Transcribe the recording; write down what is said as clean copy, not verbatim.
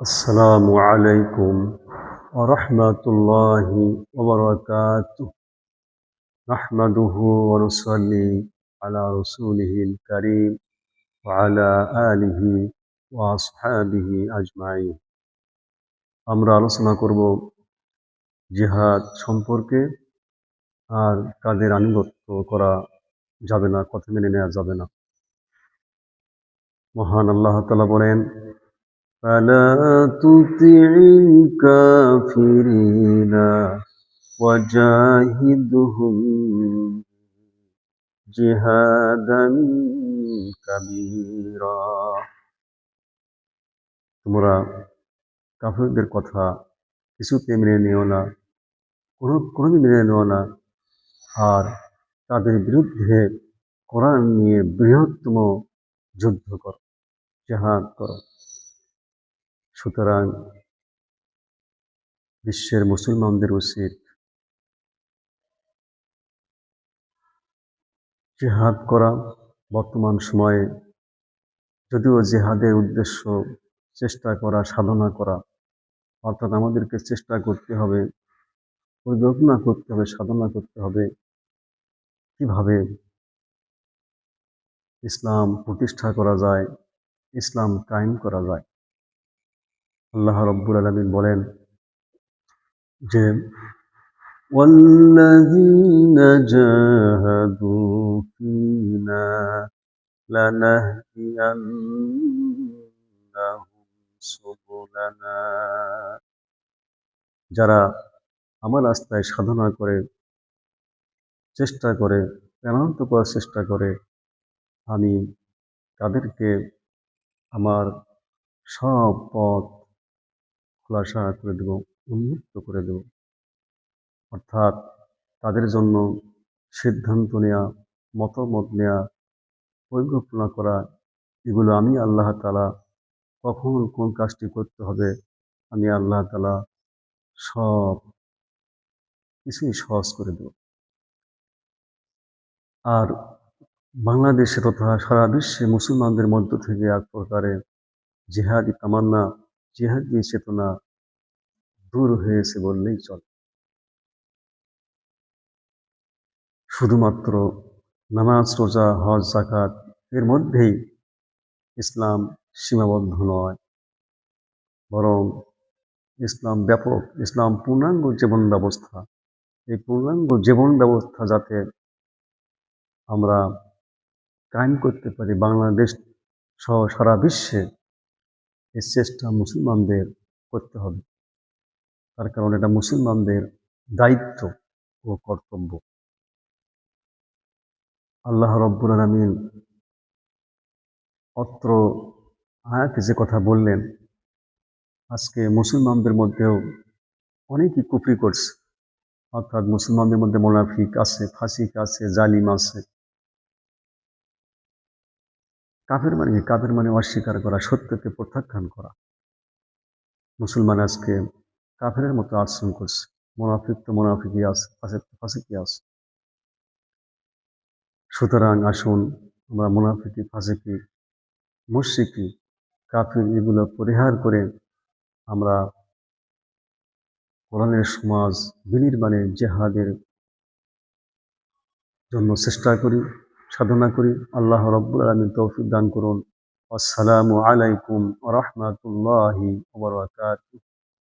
السلام عليكم ورحمة الله وبركاته. نحمده ونصلي على رسوله الكريم وعلى آله وأصحابه أجمعين. আমরা আলোচনা করব জিহাদ সম্পর্কে আর কাদের আনুগত্য করা যাবে না, কথা মেনে নেওয়া যাবে না। মহান আল্লাহ তাআলা বলেন, فلا تطع الكافرين وجاهدهم جهادا كبيرا। তোমরা কাফিরদের কথা কিছুতে মেনে নিও না, কোনোদিন মেনে নিও না, আর তাদের বিরুদ্ধে কোরআন নিয়ে বৃহত্তম যুদ্ধ করো, জিহাদ করো। সুতরাং বিশ্বের মুসলমানদের উচিত জিহাদ করা। বর্তমান সময়ে যদিও জিহাদের উদ্দেশ্য চেষ্টা করা, সাধনা করা, অর্থাৎ আমাদেরকে চেষ্টা করতে হবে, পরিকল্পনা করতে হবে, সাধনা করতে হবে কিভাবে ইসলাম প্রতিষ্ঠা করা যায়, ইসলাম কায়েম করা যায়। আল্লাহ রাব্বুল আলামিন বলেন যে والذين جاهدوا فينا لنهدينهم سبلنا। যারা আমার রাস্তায় সাধনা করে, চেষ্টা করে, প্রাণান্ত করার চেষ্টা করে, আমি তাদেরকে আমার সব পথ খোলাসা করে দেব, উন্মুক্ত করে দেব। অর্থাৎ তাদের জন্য সিদ্ধান্ত নেওয়া, মতামত নেওয়া, পরিকল্পনা করা, এগুলো আমি আল্লাহ তাআলা কখন কোন কাজটি করতে হবে, আমি আল্লাহ তাআলা সব কিছুই সহজ করে দেব। আর বাংলাদেশে তথা সারা বিশ্বে মুসলমানদের মধ্য থেকে এক প্রকারে জিহাদি তামান্না, জিহাদি চেতনা দূর হয়েছে বললেই চলে। শুধুমাত্র নামাজ, রোজা, হজ, যাকাত এর মধ্যেই ইসলাম সীমাবদ্ধ নয়, বরং ইসলাম ব্যাপক। ইসলাম পূর্ণাঙ্গ জীবন ব্যবস্থা। এই পূর্ণাঙ্গ জীবন ব্যবস্থা যাতে আমরা কায়েম করতে পারি বাংলাদেশ সহ সারা বিশ্বে, এই চেষ্টা মুসলমানদের করতে হবে। তার কারণ এটা মুসলমানদের দায়িত্ব ও কর্তব্য। আল্লাহ রাব্বুল আলামিন অত্র আয়াতে যে কথা বললেন, আজকে মুসলমানদের মধ্যেও অনেকেই কুফরি করছে। অর্থাৎ মুসলমানদের মধ্যে মুনাফিক আছে, ফাসিক আছে, জালিম আছে। কাফের মানে কি? কাফের মানে অস্বীকার করা, সত্যকে প্রত্যাখ্যান করা। মুসলমান আজকে কাফেরের মতো আচরণ করছে। মুনাফিক তো মুনাফিকই আছে, ফাসিক তো ফাসিকই আছে। সুতরাং আসুন আমরা মুনাফিকি, ফাসিকি, মুশরিকি, কাফির এগুলো পরিহার করে আমরা কোরআনের সমাজ বিনির্মাণে জিহাদের জন্য চেষ্টা করি, সাধনা করি। আল্লাহ রাব্বুল আলামিন তৌফিক দান করুন। আসসালামু আলাইকুম ওয়া রাহমাতুল্লাহি ওয়া বারাকাতুহু।